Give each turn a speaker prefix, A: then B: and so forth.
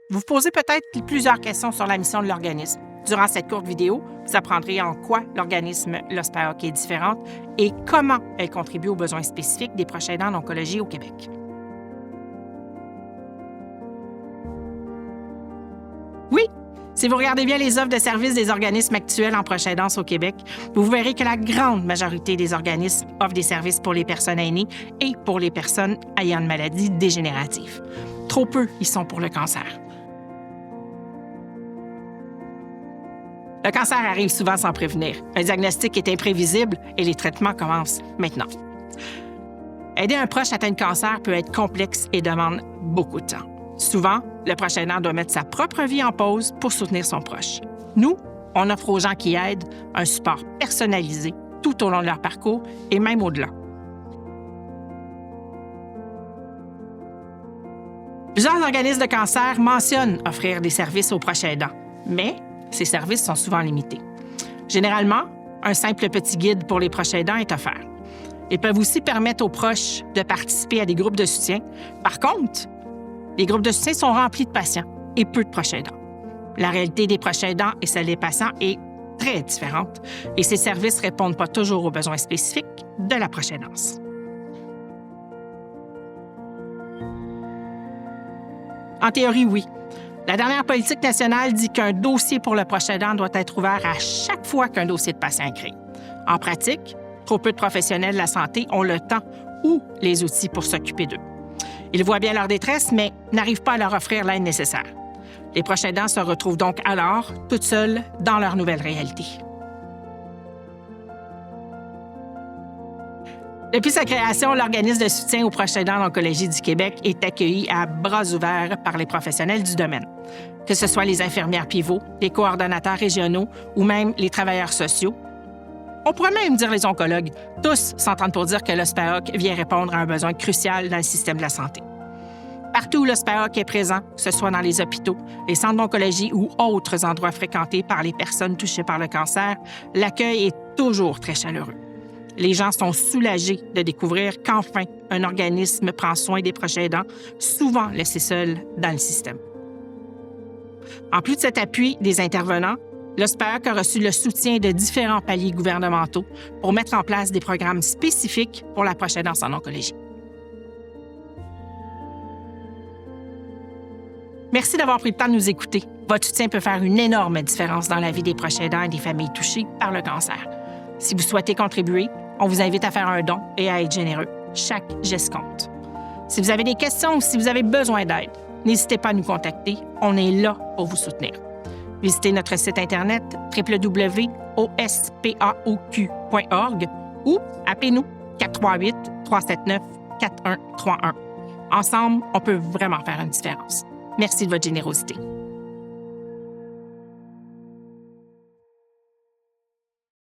A: Vous vous posez peut-être plusieurs questions sur la mission de l'organisme. Durant cette courte vidéo, vous apprendrez en quoi l'organisme l'OSPAOC est différente et comment elle contribue aux besoins spécifiques des proches aidants en oncologie au Québec. Oui, si vous regardez bien les offres de services des organismes actuels en proche aidance au Québec, vous verrez que la grande majorité des organismes offrent des services pour les personnes aînées et pour les personnes ayant une maladie dégénérative. Trop peu y sont pour le cancer. Le cancer arrive souvent sans prévenir. Un diagnostic est imprévisible et les traitements commencent maintenant. Aider un proche atteint de cancer peut être complexe et demande beaucoup de temps. Souvent, le proche aidant doit mettre sa propre vie en pause pour soutenir son proche. Nous, on offre aux gens qui aident un support personnalisé tout au long de leur parcours et même au-delà. Plusieurs organismes de cancer mentionnent offrir des services aux proches aidants, mais ces services sont souvent limités. Généralement, un simple petit guide pour les proches aidants est offert. Ils peuvent aussi permettre aux proches de participer à des groupes de soutien. Par contre, les groupes de soutien sont remplis de patients et peu de proches aidants. La réalité des proches aidants et celle des patients est très différente et ces services ne répondent pas toujours aux besoins spécifiques de la proche aidance. En théorie, oui. La dernière politique nationale dit qu'un dossier pour le proche aidant doit être ouvert à chaque fois qu'un dossier de patient est créé. En pratique, trop peu de professionnels de la santé ont le temps ou les outils pour s'occuper d'eux. Ils voient bien leur détresse, mais n'arrivent pas à leur offrir l'aide nécessaire. Les proches aidants se retrouvent donc alors toutes seules dans leur nouvelle réalité. Depuis sa création, l'organisme de soutien aux proches aidants d'Oncologie du Québec est accueilli à bras ouverts par les professionnels du domaine, que ce soit les infirmières pivots, les coordonnateurs régionaux ou même les travailleurs sociaux. On pourrait même dire les oncologues, tous s'entendent pour dire que l'OSPAOC vient répondre à un besoin crucial dans le système de la santé. Partout où l'OSPAOC est présent, que ce soit dans les hôpitaux, les centres d'oncologie ou autres endroits fréquentés par les personnes touchées par le cancer, l'accueil est toujours très chaleureux. Les gens sont soulagés de découvrir qu'enfin, un organisme prend soin des proches aidants, souvent laissés seuls dans le système. En plus de cet appui des intervenants, l'OSPAOC a reçu le soutien de différents paliers gouvernementaux pour mettre en place des programmes spécifiques pour la proche aidance en oncologie. Merci d'avoir pris le temps de nous écouter. Votre soutien peut faire une énorme différence dans la vie des proches aidants et des familles touchées par le cancer. Si vous souhaitez contribuer, on vous invite à faire un don et à être généreux. Chaque geste compte. Si vous avez des questions ou si vous avez besoin d'aide, n'hésitez pas à nous contacter. On est là pour vous soutenir. Visitez notre site Internet www.ospaoq.org ou appelez-nous 438-379-4131. Ensemble, on peut vraiment faire une différence. Merci de votre générosité.